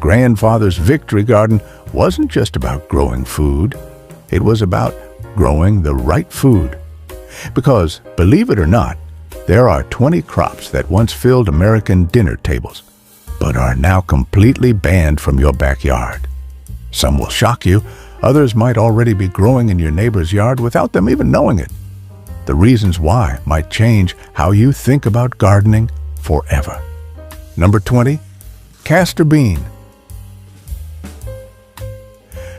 Grandfather's victory garden wasn't just about growing food. It was about growing the right food. Because, believe it or not, there are 20 crops that once filled American dinner tables, but are now completely banned from your backyard. Some will shock you. Others might already be growing in your neighbor's yard without them even knowing it. The reasons why might change how you think about gardening forever. Number 20, castor bean.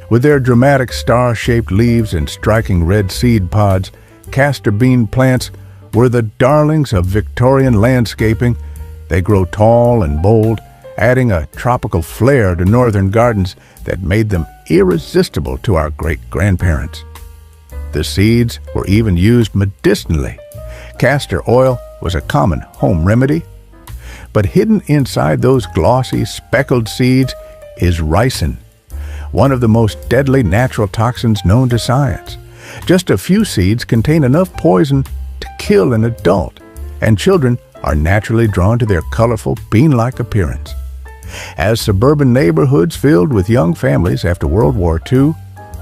With their dramatic star-shaped leaves and striking red seed pods, castor bean plants were the darlings of Victorian landscaping. They grow tall and bold, adding a tropical flair to northern gardens that made them irresistible to our great-grandparents. The seeds were even used medicinally. Castor oil was a common home remedy. But hidden inside those glossy, speckled seeds is ricin, one of the most deadly natural toxins known to science. Just a few seeds contain enough poison to kill an adult, and children are naturally drawn to their colorful, bean-like appearance. As suburban neighborhoods filled with young families after World War II,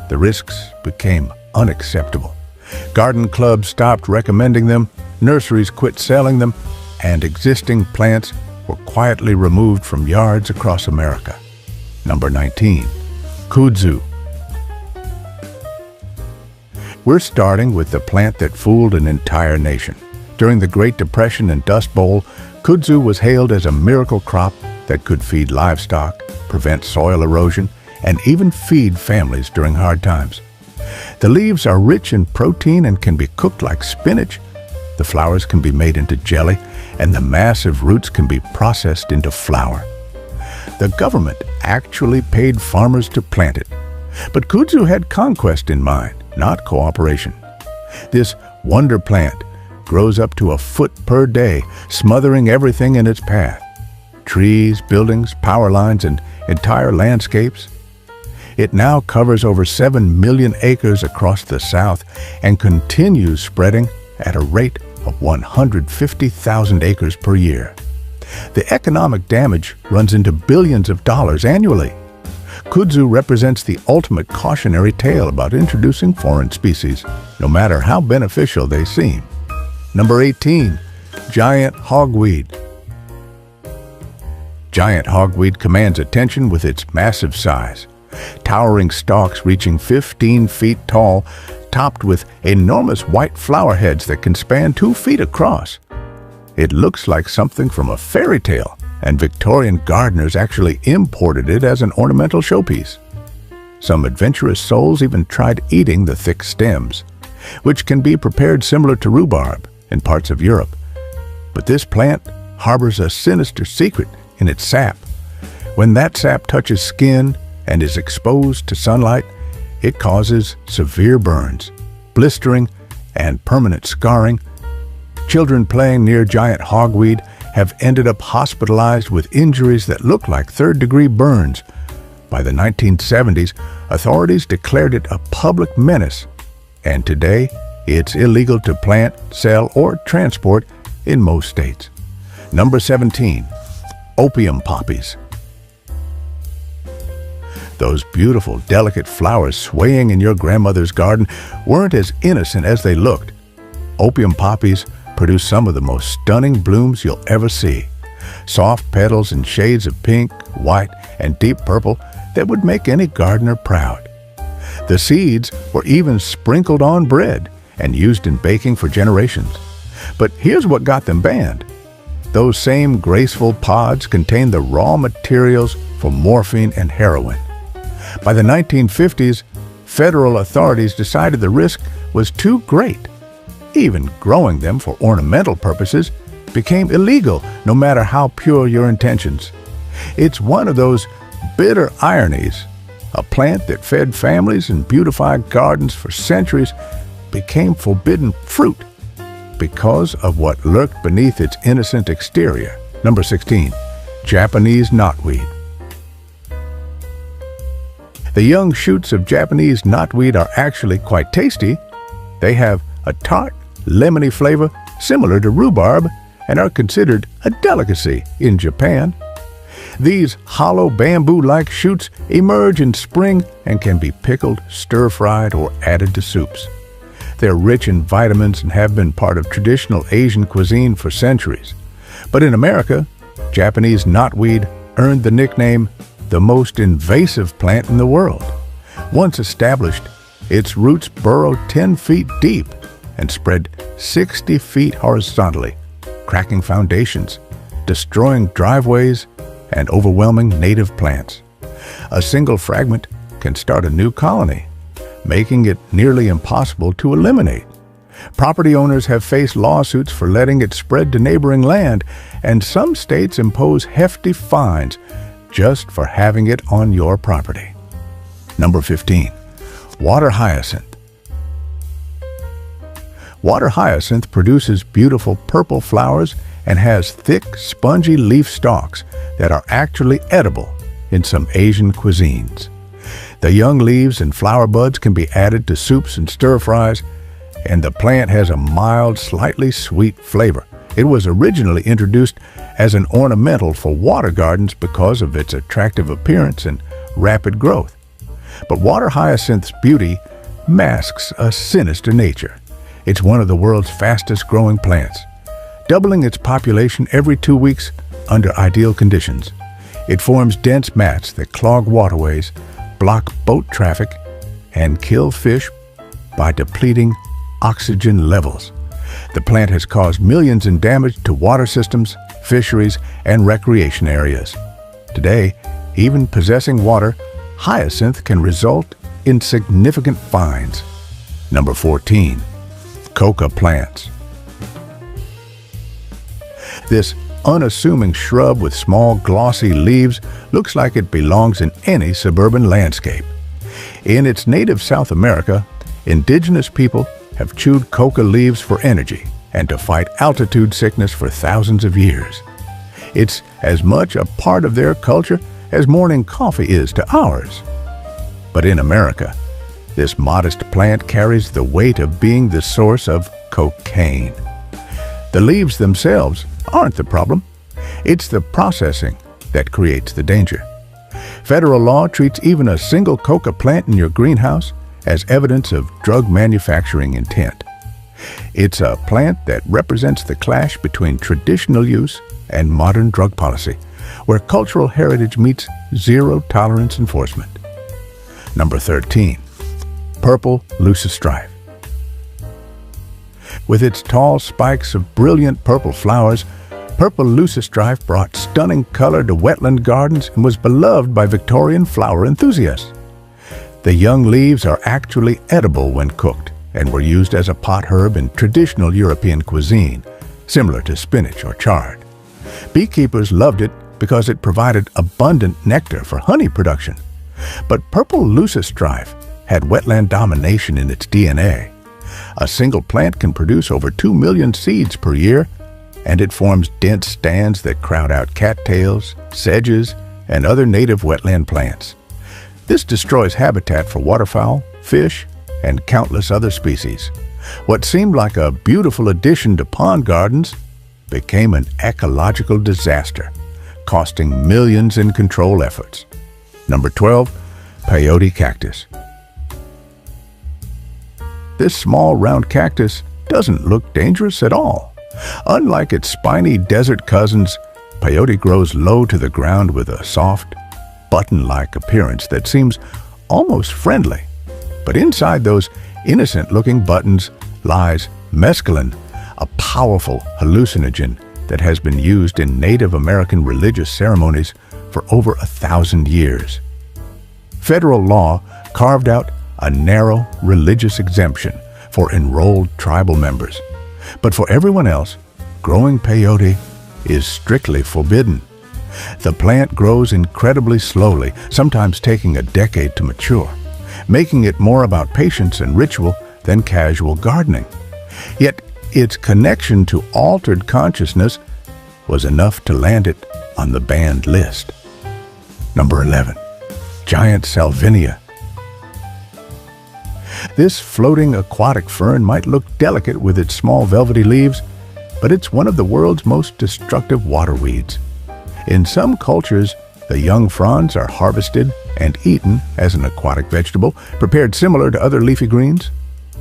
the risks became unacceptable. Garden clubs stopped recommending them, nurseries quit selling them, and existing plants were quietly removed from yards across America. Number 19, kudzu. We're starting with the plant that fooled an entire nation. During the Great Depression and Dust Bowl, kudzu was hailed as a miracle crop that could feed livestock, prevent soil erosion, and even feed families during hard times. The leaves are rich in protein and can be cooked like spinach. The flowers can be made into jelly, and the massive roots can be processed into flour. The government actually paid farmers to plant it. But kudzu had conquest in mind, not cooperation. This wonder plant grows up to a foot per day, smothering everything in its path. Trees, buildings, power lines, and entire landscapes. It now covers over 7 million acres across the South and continues spreading at a rate of 150,000 acres per year. The economic damage runs into billions of dollars annually. Kudzu represents the ultimate cautionary tale about introducing foreign species, no matter how beneficial they seem. Number 18, giant hogweed. Giant hogweed commands attention with its massive size. Towering stalks reaching 15 feet tall, topped with enormous white flower heads that can span 2 feet across. It looks like something from a fairy tale, and Victorian gardeners actually imported it as an ornamental showpiece. Some adventurous souls even tried eating the thick stems, which can be prepared similar to rhubarb in parts of Europe. But this plant harbors a sinister secret in its sap. When that sap touches skin and is exposed to sunlight, it causes severe burns, blistering, and permanent scarring. Children playing near giant hogweed have ended up hospitalized with injuries that look like third-degree burns. By the 1970s, authorities declared it a public menace, and today it's illegal to plant, sell, or transport in most states. Number 17, opium poppies. Those beautiful, delicate flowers swaying in your grandmother's garden weren't as innocent as they looked. Opium poppies produce some of the most stunning blooms you'll ever see. Soft petals in shades of pink, white, and deep purple that would make any gardener proud. The seeds were even sprinkled on bread and used in baking for generations. But here's what got them banned. Those same graceful pods contained the raw materials for morphine and heroin. By the 1950s, federal authorities decided the risk was too great. Even growing them for ornamental purposes became illegal, no matter how pure your intentions. It's one of those bitter ironies. A plant that fed families and beautified gardens for centuries became forbidden fruit because of what lurked beneath its innocent exterior. Number 16, Japanese knotweed. The young shoots of Japanese knotweed are actually quite tasty. They have a tart, lemony flavor similar to rhubarb and are considered a delicacy in Japan. These hollow bamboo-like shoots emerge in spring and can be pickled, stir-fried, or added to soups. They're rich in vitamins and have been part of traditional Asian cuisine for centuries. But in America, Japanese knotweed earned the nickname the most invasive plant in the world. Once established, its roots burrow 10 feet deep and spread 60 feet horizontally, cracking foundations, destroying driveways, and overwhelming native plants. A single fragment can start a new colony, making it nearly impossible to eliminate. Property owners have faced lawsuits for letting it spread to neighboring land, and some states impose hefty fines just for having it on your property. Number 15. Water hyacinth. Water hyacinth produces beautiful purple flowers and has thick, spongy leaf stalks that are actually edible in some Asian cuisines. The young leaves and flower buds can be added to soups and stir-fries, and the plant has a mild, slightly sweet flavor. It was originally introduced as an ornamental for water gardens because of its attractive appearance and rapid growth. But water hyacinth's beauty masks a sinister nature. It's one of the world's fastest-growing plants, doubling its population every 2 weeks under ideal conditions. It forms dense mats that clog waterways, block boat traffic, and kill fish by depleting oxygen levels. The plant has caused millions in damage to water systems, fisheries, and recreation areas. Today, even possessing water hyacinth can result in significant fines. Number 14. Coca plants. This unassuming shrub with small, glossy leaves looks like it belongs in any suburban landscape. In its native South America, indigenous people have chewed coca leaves for energy and to fight altitude sickness for thousands of years. It's as much a part of their culture as morning coffee is to ours. But in America, this modest plant carries the weight of being the source of cocaine. The leaves themselves aren't the problem. It's the processing that creates the danger. Federal law treats even a single coca plant in your greenhouse as evidence of drug manufacturing intent. It's a plant that represents the clash between traditional use and modern drug policy, where cultural heritage meets zero-tolerance enforcement. Number 13. Purple leucostrife. With its tall spikes of brilliant purple flowers, purple leucostrife brought stunning color to wetland gardens and was beloved by Victorian flower enthusiasts. The young leaves are actually edible when cooked and were used as a pot herb in traditional European cuisine, similar to spinach or chard. Beekeepers loved it because it provided abundant nectar for honey production. But purple leucostrife had wetland domination in its DNA. A single plant can produce over 2 million seeds per year, and it forms dense stands that crowd out cattails, sedges, and other native wetland plants. This destroys habitat for waterfowl, fish, and countless other species. What seemed like a beautiful addition to pond gardens became an ecological disaster, costing millions in control efforts. Number 12. Peyote cactus. This small round cactus doesn't look dangerous at all. Unlike its spiny desert cousins, peyote grows low to the ground with a soft, button-like appearance that seems almost friendly. But inside those innocent-looking buttons lies mescaline, a powerful hallucinogen that has been used in Native American religious ceremonies for over 1,000 years. Federal law carved out a narrow religious exemption for enrolled tribal members. But for everyone else, growing peyote is strictly forbidden. The plant grows incredibly slowly, sometimes taking a decade to mature, making it more about patience and ritual than casual gardening. Yet its connection to altered consciousness was enough to land it on the banned list. Number 11. Giant salvinia. This floating aquatic fern might look delicate with its small velvety leaves, but it's one of the world's most destructive water weeds. In some cultures, The young fronds are harvested and eaten as an aquatic vegetable, prepared similar to other leafy greens.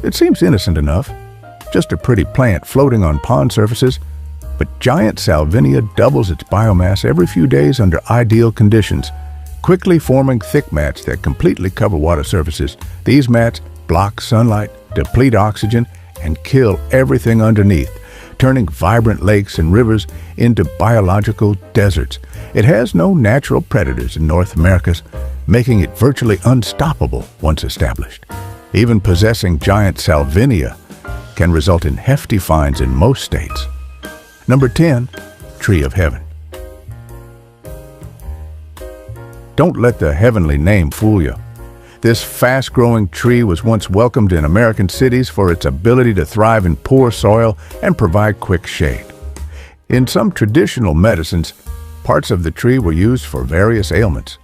It seems innocent enough, just a pretty plant floating on pond surfaces, but giant salvinia doubles its biomass every few days under ideal conditions, quickly forming thick mats that completely cover water surfaces. These mats block sunlight, deplete oxygen, and kill everything underneath, turning vibrant lakes and rivers into biological deserts. It has no natural predators in North America, making it virtually unstoppable once established. Even possessing giant salvinia can result in hefty fines in most states. Number 10, Tree of Heaven. Don't let the heavenly name fool you. This fast-growing tree was once welcomed in American cities for its ability to thrive in poor soil and provide quick shade. In some traditional medicines, parts of the tree were used for various ailments.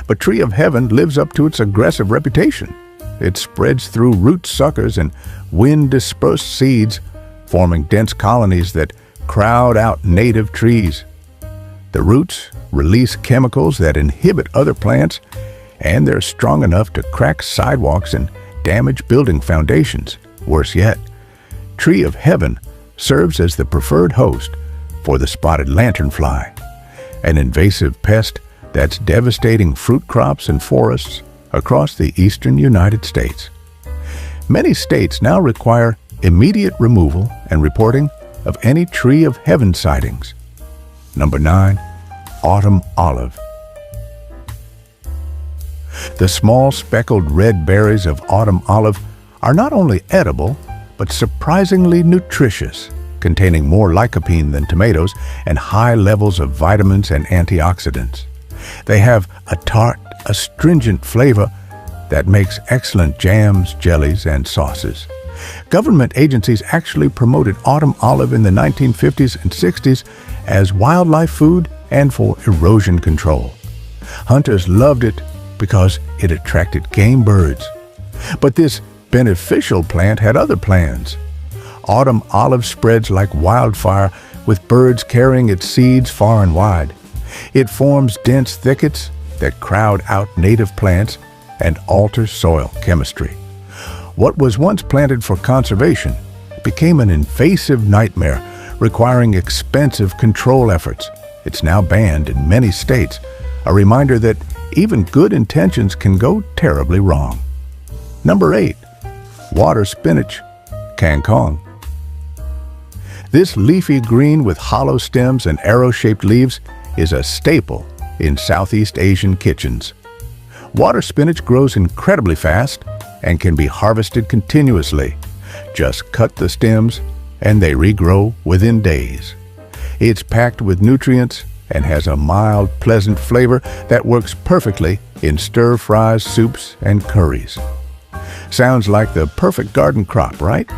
But Tree of Heaven lives up to its aggressive reputation. It spreads through root suckers and wind-dispersed seeds, forming dense colonies that crowd out native trees. The roots release chemicals that inhibit other plants, and they're strong enough to crack sidewalks and damage building foundations. Worse yet, Tree of Heaven serves as the preferred host for the spotted lanternfly, an invasive pest that's devastating fruit crops and forests across the eastern United States. Many states now require immediate removal and reporting of any Tree of Heaven sightings. Number 9, Autumn Olive. The small speckled red berries of autumn olive are not only edible, but surprisingly nutritious, containing more lycopene than tomatoes and high levels of vitamins and antioxidants. They have a tart, astringent flavor that makes excellent jams, jellies, and sauces. Government agencies actually promoted autumn olive in the 1950s and 60s as wildlife food and for erosion control. Hunters loved it because it attracted game birds. But this beneficial plant had other plans. Autumn olive spreads like wildfire, with birds carrying its seeds far and wide. It forms dense thickets that crowd out native plants and alter soil chemistry. What was once planted for conservation became an invasive nightmare, requiring expensive control efforts. It's now banned in many states, a reminder that even good intentions can go terribly wrong. Number 8, Water Spinach, Kangkong. This leafy green with hollow stems and arrow-shaped leaves is a staple in Southeast Asian kitchens. Water spinach grows incredibly fast and can be harvested continuously. Just cut the stems and they regrow within days. It's packed with nutrients and has a mild, pleasant flavor that works perfectly in stir-fries, soups, and curries. Sounds like the perfect garden crop, right?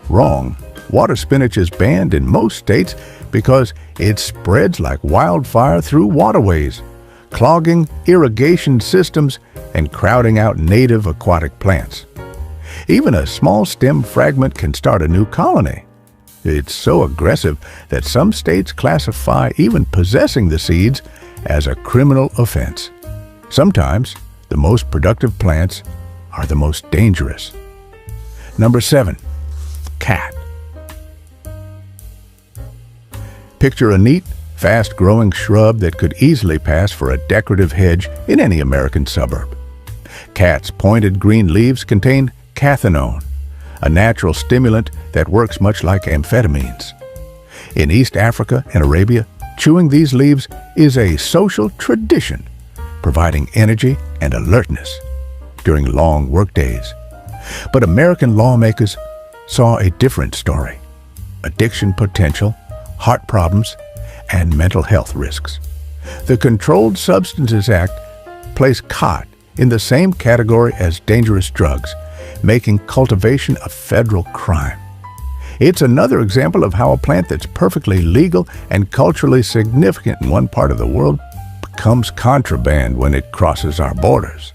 Wrong. Water spinach is banned in most states because it spreads like wildfire through waterways, clogging irrigation systems and crowding out native aquatic plants. Even a small stem fragment can start a new colony. It's so aggressive that some states classify even possessing the seeds as a criminal offense. Sometimes, the most productive plants are the most dangerous. Number 7, cat. Picture a neat, fast-growing shrub that could easily pass for a decorative hedge in any American suburb. Cat's pointed green leaves contain cathinone, a natural stimulant that works much like amphetamines. In East Africa and Arabia, chewing these leaves is a social tradition, providing energy and alertness during long workdays. But American lawmakers saw a different story: addiction potential, heart problems, and mental health risks. The Controlled Substances Act placed khat in the same category as dangerous drugs, making cultivation a federal crime. It's another example of how a plant that's perfectly legal and culturally significant in one part of the world becomes contraband when it crosses our borders.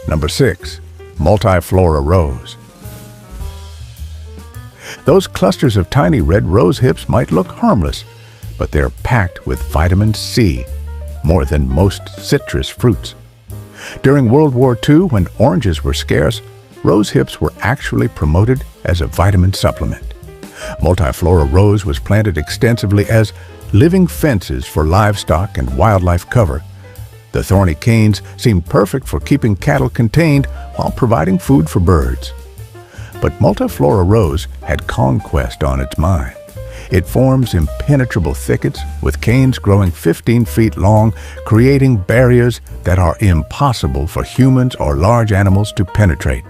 Number 6, Multiflora Rose. Those clusters of tiny red rose hips might look harmless, but they're packed with vitamin C, more than most citrus fruits. During World War II, when oranges were scarce, rose hips were actually promoted as a vitamin supplement. Multiflora rose was planted extensively as living fences for livestock and wildlife cover. The thorny canes seemed perfect for keeping cattle contained while providing food for birds. But multiflora rose had conquest on its mind. It forms impenetrable thickets with canes growing 15 feet long, creating barriers that are impossible for humans or large animals to penetrate.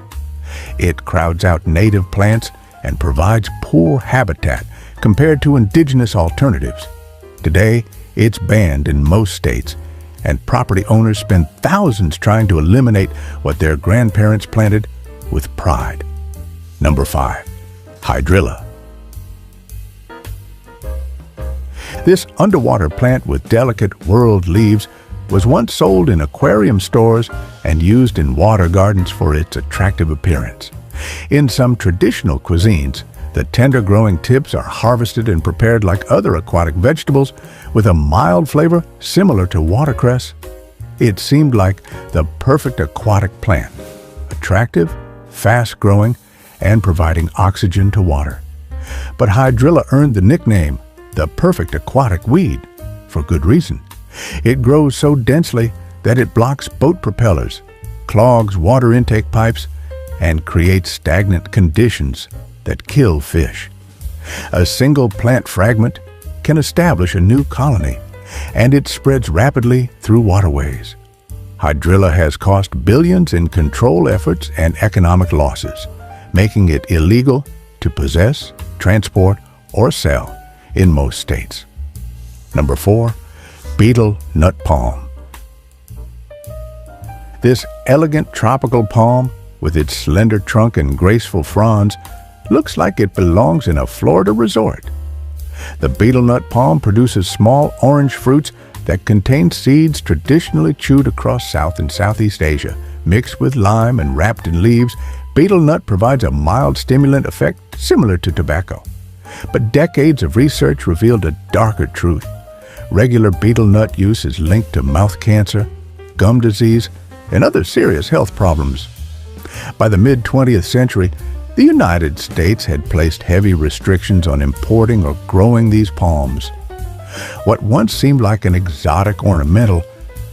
It crowds out native plants and provides poor habitat compared to indigenous alternatives. Today, it's banned in most states, and property owners spend thousands trying to eliminate what their grandparents planted with pride. Number 5. Hydrilla. This underwater plant with delicate whorled leaves was once sold in aquarium stores and used in water gardens for its attractive appearance. In some traditional cuisines, the tender growing tips are harvested and prepared like other aquatic vegetables with a mild flavor similar to watercress. It seemed like the perfect aquatic plant, attractive, fast-growing, and providing oxygen to water. But hydrilla earned the nickname, the perfect aquatic weed, for good reason. It grows so densely that it blocks boat propellers, clogs water intake pipes, and creates stagnant conditions that kill fish. A single plant fragment can establish a new colony, and it spreads rapidly through waterways. Hydrilla has cost billions in control efforts and economic losses, making it illegal to possess, transport, or sell in most states. Number 4. Betel nut palm. This elegant tropical palm, with its slender trunk and graceful fronds, looks like it belongs in a Florida resort. The betel nut palm produces small orange fruits that contain seeds traditionally chewed across South and Southeast Asia. Mixed with lime and wrapped in leaves, betel nut provides a mild stimulant effect similar to tobacco. But decades of research revealed a darker truth. Regular betel nut use is linked to mouth cancer, gum disease, and other serious health problems. By the mid-20th century, the United States had placed heavy restrictions on importing or growing these palms. What once seemed like an exotic ornamental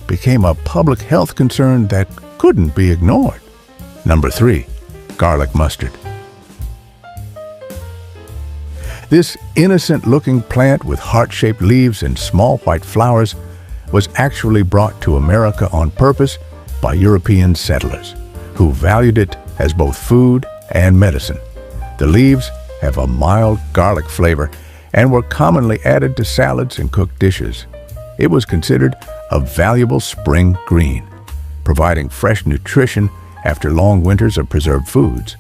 became a public health concern that couldn't be ignored. Number 3. Garlic mustard. This innocent-looking plant with heart-shaped leaves and small white flowers was actually brought to America on purpose by European settlers, who valued it as both food and medicine. The leaves have a mild garlic flavor and were commonly added to salads and cooked dishes. It was considered a valuable spring green, providing fresh nutrition after long winters of preserved foods.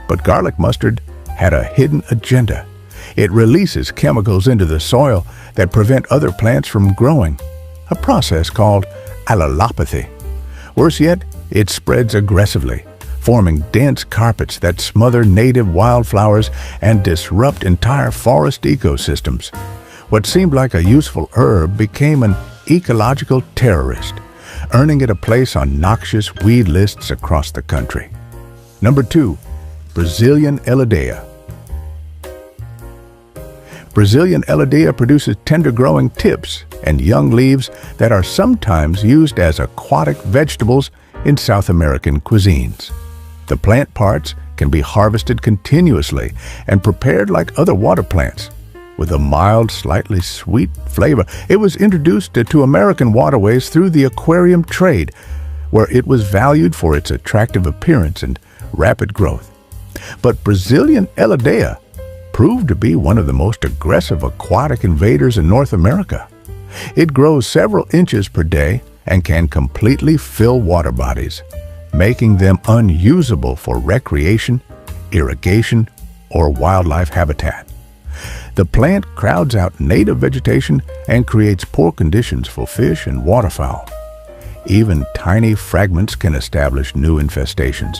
But garlic mustard had a hidden agenda. It releases chemicals into the soil that prevent other plants from growing, a process called allelopathy. Worse yet, it spreads aggressively, forming dense carpets that smother native wildflowers and disrupt entire forest ecosystems. What seemed like a useful herb became an ecological terrorist, earning it a place on noxious weed lists across the country. Number 2. Brazilian elodea. Brazilian elodea produces tender-growing tips and young leaves that are sometimes used as aquatic vegetables in South American cuisines. The plant parts can be harvested continuously and prepared like other water plants. With a mild, slightly sweet flavor, it was introduced to American waterways through the aquarium trade, where it was valued for its attractive appearance and rapid growth. But Brazilian elodea proved to be one of the most aggressive aquatic invaders in North America. It grows several inches per day and can completely fill water bodies, making them unusable for recreation, irrigation, or wildlife habitat. The plant crowds out native vegetation and creates poor conditions for fish and waterfowl. Even tiny fragments can establish new infestations,